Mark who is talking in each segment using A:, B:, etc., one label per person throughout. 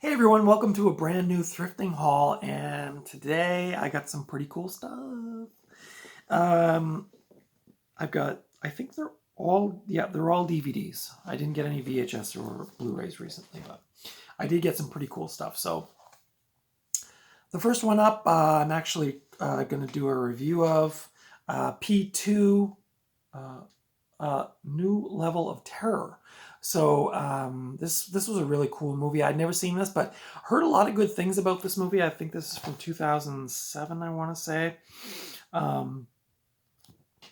A: Hey everyone, welcome to a brand new thrifting haul, and today I got some pretty cool stuff. Um, I think they're all DVDs. I didn't get any VHS or Blu-rays recently, but I did get some pretty cool stuff. So the first one up, I'm actually going to do a review of P2, New Level of Terror. So this was a really cool movie. I'd never seen this, but heard a lot of good things about this movie. I think this is from 2007, I want to say.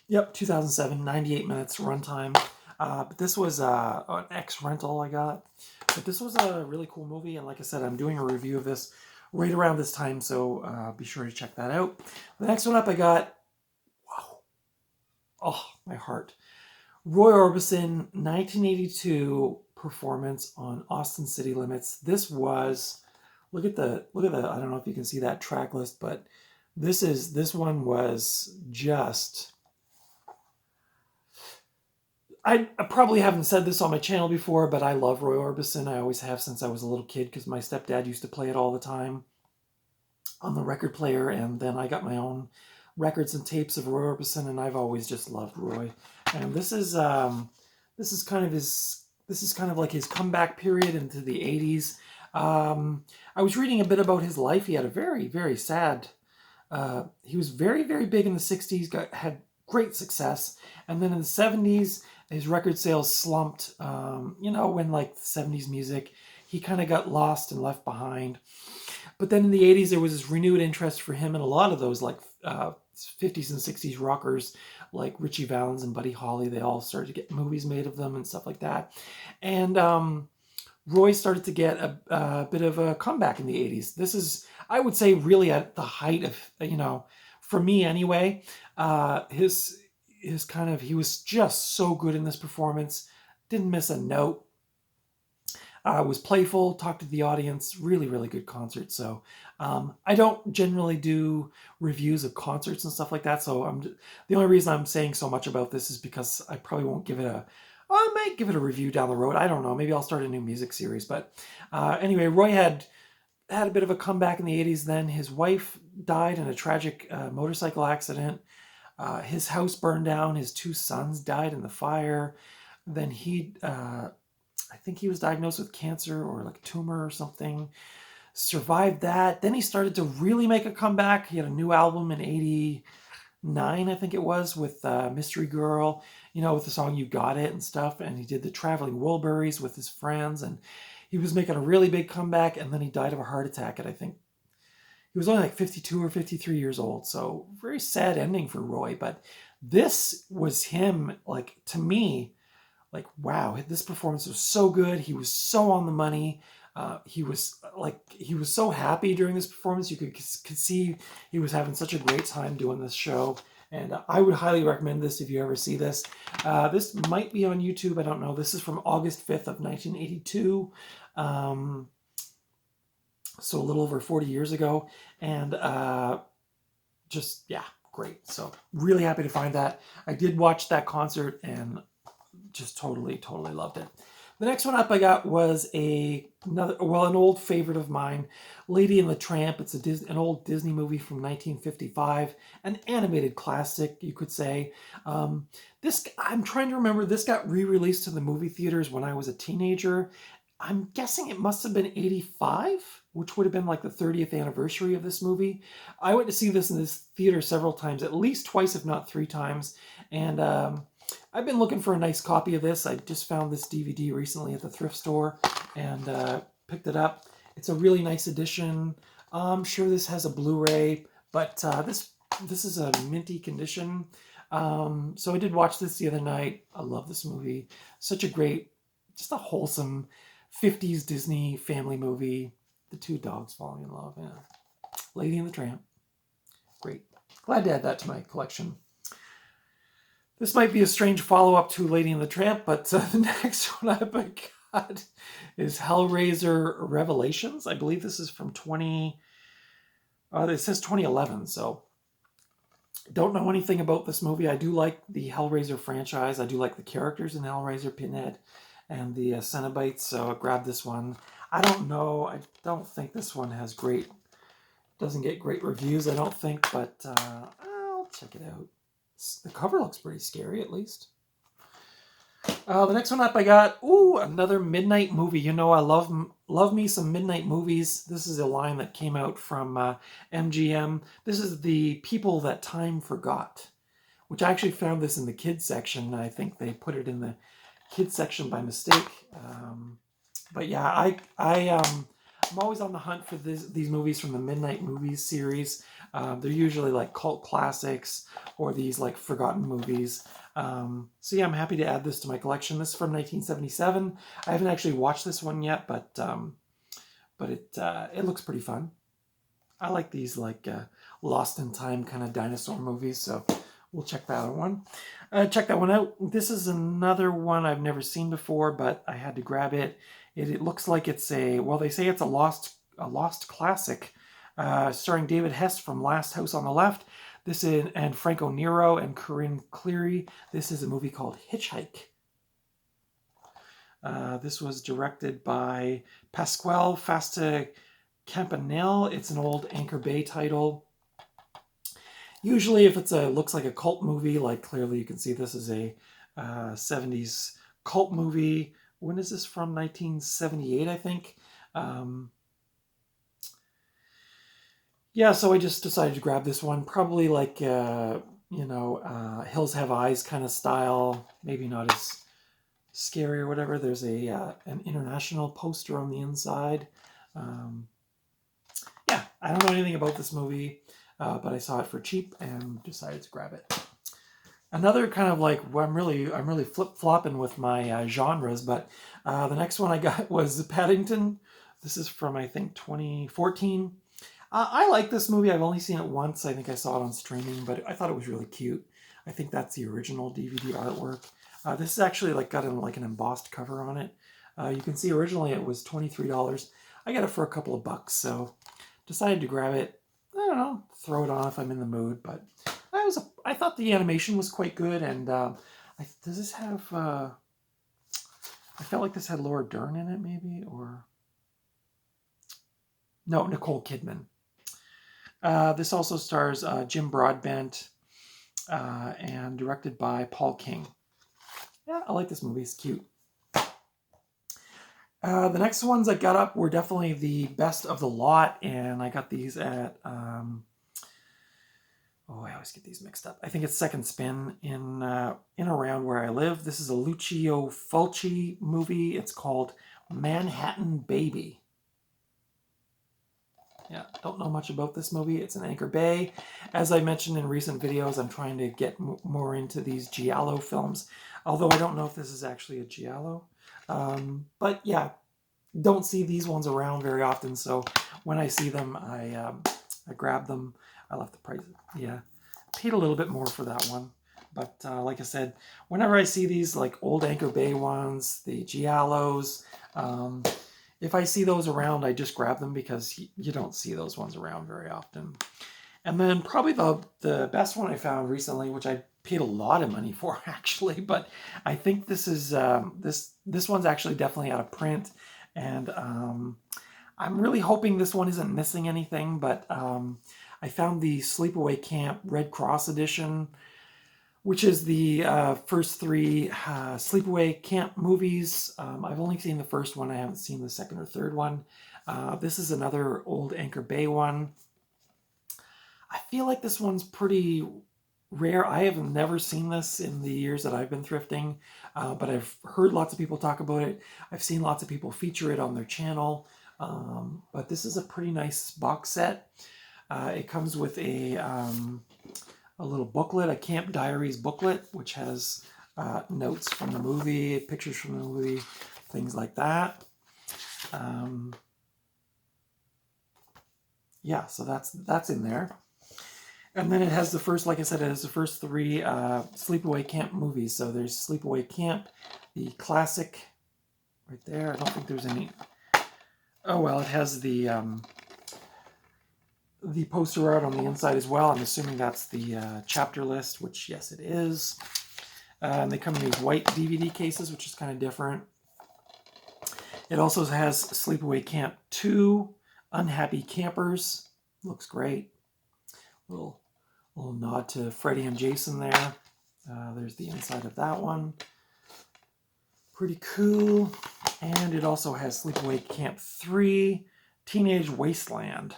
A: Yep, 2007, 98 minutes runtime. But this was an X rental I got. But this was a really cool movie, and like I said, I'm doing a review of this right around this time, so be sure to check that out. The next one up I got, wow, oh, my heart. Roy Orbison, 1982 performance on Austin City Limits. This was, look at the, I don't know if you can see that track list, but this one was just, I probably haven't said this on my channel before, but I love Roy Orbison. I always have since I was a little kid because my stepdad used to play it all the time on the record player, and then I got my own records and tapes of Roy Orbison, and I've always just loved Roy. And this is kind of like his comeback period into the 80s. I was reading a bit about his life. He had a very, very sad. He was very, very big in the 60s. Had great success, and then in the 70s, his record sales slumped. When like the 70s music, he kind of got lost and left behind. But then in the 80s, there was this renewed interest for him in a lot of those like 50s and 60s rockers like Richie Valens and Buddy Holly. They all started to get movies made of them and stuff like that. And Roy started to get a bit of a comeback in the 80s. This is, I would say, really at the height of, for me anyway, he was just so good in this performance. Didn't miss a note. Was playful, talked to the audience, really, really good concert. So I don't generally do reviews of concerts and stuff like that. So the only reason I'm saying so much about this is because I probably won't give it I might give it a review down the road. I don't know. Maybe I'll start a new music series. But anyway, Roy had a bit of a comeback in the 80s then. His wife died in a tragic motorcycle accident. His house burned down. His two sons died in the fire. Then I think he was diagnosed with cancer or like a tumor or something. Survived that. Then he started to really make a comeback. He had a new album in 89, I think it was, with Mystery Girl, with the song You Got It and stuff. And he did the Traveling Wilburys with his friends. And he was making a really big comeback. And then he died of a heart attack at, I think, he was only like 52 or 53 years old. So very sad ending for Roy. But this was him, like, to me, like, wow, this performance was so good. He was so on the money. He was so happy during this performance. You could see he was having such a great time doing this show. And I would highly recommend this if you ever see this. This might be on YouTube. I don't know. This is from August 5th of 1982. So a little over 40 years ago. And great. So really happy to find that. I did watch that concert and just totally loved it. The next one up I got was an old favorite of mine, Lady and the Tramp. It's an old Disney movie from 1955, an animated classic, you could say. I'm trying to remember, this got re-released to the movie theaters when I was a teenager. I'm guessing it must have been 85, which would have been like the 30th anniversary of this movie. I went to see this in this theater several times, at least twice, if not three times. And I've been looking for a nice copy of this. I just found this DVD recently at the thrift store and picked it up. It's a really nice edition. I'm sure this has a Blu-ray, but this is a minty condition. So I did watch this the other night. I love this movie. Such a great, just a wholesome 50s Disney family movie. The two dogs falling in love. Yeah. Lady and the Tramp. Great. Glad to add that to my collection. This might be a strange follow-up to Lady and the Tramp, but the next one I got is Hellraiser Revelations. I believe this is from it says 2011, so don't know anything about this movie. I do like the Hellraiser franchise. I do like the characters in Hellraiser, Pinhead, and the Cenobites, so I grabbed this one. I don't know. I don't think this one has doesn't get great reviews, I don't think, but I'll check it out. The cover looks pretty scary, at least. The next one up I got, another midnight movie. You know, I love me some midnight movies. This is a line that came out from MGM. This is The People That Time Forgot, which I actually found this in the kids section. I think they put it in the kids section by mistake. But yeah, I'm always on the hunt for these movies from the Midnight Movies series. They're usually like cult classics or these like forgotten movies. So yeah, I'm happy to add this to my collection. This is from 1977. I haven't actually watched this one yet, but it looks pretty fun. I like these like Lost in Time kind of dinosaur movies, so we'll check that one. Check that one out. This is another one I've never seen before, but I had to grab it. It looks like it's they say it's a lost classic, starring David Hess from Last House on the Left. This is and Franco Nero and Corinne Cleary. This is a movie called Hitchhike. This was directed by Pasquale Fasta Campanelle. It's an old Anchor Bay title. Usually, if it's looks like a cult movie, like clearly you can see this is a 70s cult movie. When is this from? 1978, I think. Yeah, so I just decided to grab this one. Probably like, Hills Have Eyes kind of style. Maybe not as scary or whatever. There's an international poster on the inside. Yeah, I don't know anything about this movie, but I saw it for cheap and decided to grab it. Another kind of like, I'm really flip-flopping with my genres, but the next one I got was Paddington. This is from, I think, 2014. I like this movie. I've only seen it once. I think I saw it on streaming, but I thought it was really cute. I think that's the original DVD artwork. This is actually like got an embossed cover on it. You can see originally it was $23. I got it for a couple of bucks, so decided to grab it. I don't know, throw it on if I'm in the mood, but I thought the animation was quite good, and does this have? I felt like this had Laura Dern in it, maybe, or no, Nicole Kidman. This also stars Jim Broadbent and directed by Paul King. Yeah, I like this movie. It's cute. The next ones I got up were definitely the best of the lot, and I got these at I always get these mixed up. I think it's Second Spin in around where I live. This is a Lucio Fulci movie. It's called Manhattan Baby. Yeah, don't know much about this movie. It's an Anchor Bay. As I mentioned in recent videos, I'm trying to get more into these giallo films, although I don't know if this is actually a giallo. But yeah, don't see these ones around very often, so when I see them, I grab them. I left the price. Yeah, paid a little bit more for that one. But like I said, whenever I see these like old Anchor Bay ones, the giallos, if I see those around, I just grab them because you don't see those ones around very often. And then probably the best one I found recently, which I paid a lot of money for actually, but I think this is this one's actually definitely out of print, and I'm really hoping this one isn't missing anything, but I found the Sleepaway Camp Red Cross edition, which is the first three Sleepaway Camp movies. I've only seen the first one. I haven't seen the second or third one. This is another old Anchor Bay one. I feel like this one's pretty rare. I have never seen this in the years that I've been thrifting, but I've heard lots of people talk about it. I've seen lots of people feature it on their channel, but this is a pretty nice box set. It comes with a little booklet, a Camp Diaries booklet, which has notes from the movie, pictures from the movie, things like that. Yeah, so that's in there. And then it has the first, like I said, it has the first three Sleepaway Camp movies. So there's Sleepaway Camp, the classic, right there. I don't think there's any. Oh well, it has the poster art on the inside as well. I'm assuming that's the chapter list, which yes, it is. And they come in these white DVD cases, which is kind of different. It also has Sleepaway Camp 2, Unhappy Campers. Looks great. Little nod to Freddy and Jason there. There's the inside of that one. Pretty cool. And it also has Sleepaway Camp 3, Teenage Wasteland.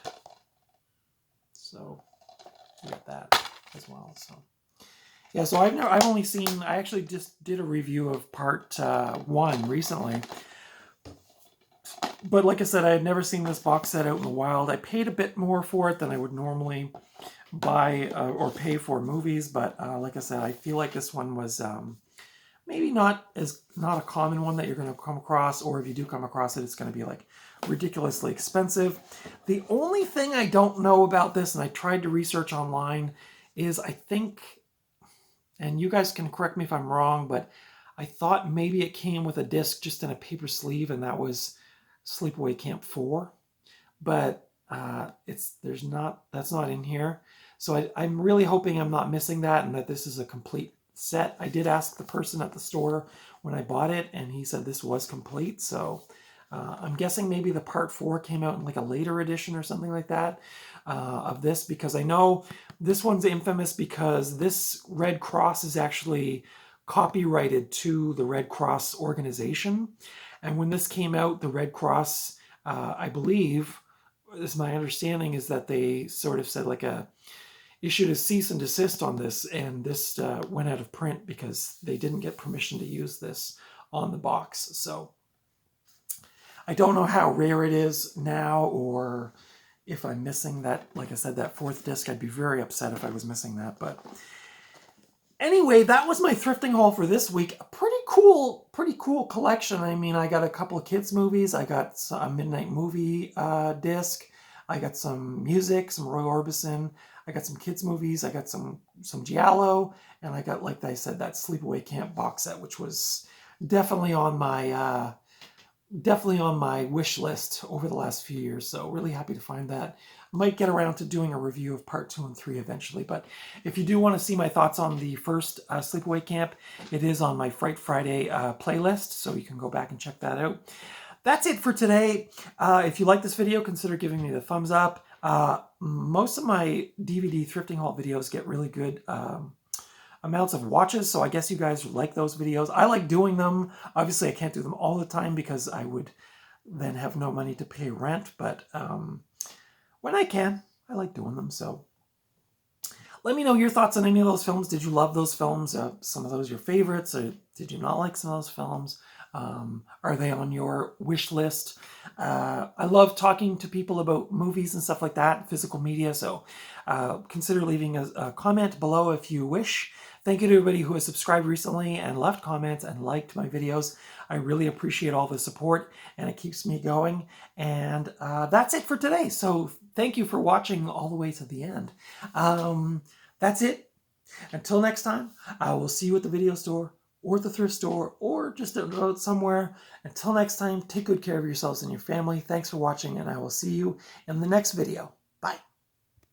A: So you got that as well. So yeah, so I've only seen, I actually just did a review of part 1 recently. But like I said, I had never seen this box set out in the wild. I paid a bit more for it than I would normally buy or pay for movies. But like I said, I feel like this one was maybe not a common one that you're going to come across. Or if you do come across it, it's going to be like ridiculously expensive. The only thing I don't know about this, and I tried to research online, is I think, and you guys can correct me if I'm wrong, but I thought maybe it came with a disc just in a paper sleeve, and that was Sleepaway Camp 4, but that's not in here. So I'm really hoping I'm not missing that and that this is a complete set. I did ask the person at the store when I bought it, and he said this was complete. So I'm guessing maybe the part 4 came out in like a later edition or something like that of this, because I know this one's infamous because this Red Cross is actually copyrighted to the Red Cross organization. And when this came out, the Red Cross, I believe, is my understanding, is that they sort of said issued a cease and desist on this, and this went out of print because they didn't get permission to use this on the box. So I don't know how rare it is now, or if I'm missing that, like I said, that 4th disc. I'd be very upset if I was missing that, but anyway, that was my thrifting haul for this week. A pretty cool collection. I mean, I got a couple of kids' movies. I got a midnight movie disc. I got some music, some Roy Orbison. I got some kids' movies. I got some Giallo, and I got, like I said, that Sleepaway Camp box set, which was definitely on my wish list over the last few years. So really happy to find that. Might get around to doing a review of part 2 and 3 eventually. But if you do want to see my thoughts on the first Sleepaway Camp, it is on my Fright Friday playlist, so you can go back and check that out. That's it for today. If you like this video, consider giving me the thumbs up. Most of my DVD thrifting haul videos get really good amounts of watches, so I guess you guys like those videos. I like doing them. Obviously, I can't do them all the time because I would then have no money to pay rent, but when I can, I like doing them. So let me know your thoughts on any of those films. Did you love those films? Some of those your favorites, or did you not like some of those films? Are they on your wish list? I love talking to people about movies and stuff like that, physical media, so consider leaving a comment below if you wish. Thank you to everybody who has subscribed recently and left comments and liked my videos. I really appreciate all the support, and it keeps me going. And that's it for today. So thank you for watching all the way to the end. That's it. Until next time, I will see you at the video store or the thrift store or just out somewhere. Until next time, take good care of yourselves and your family. Thanks for watching, and I will see you in the next video. Bye.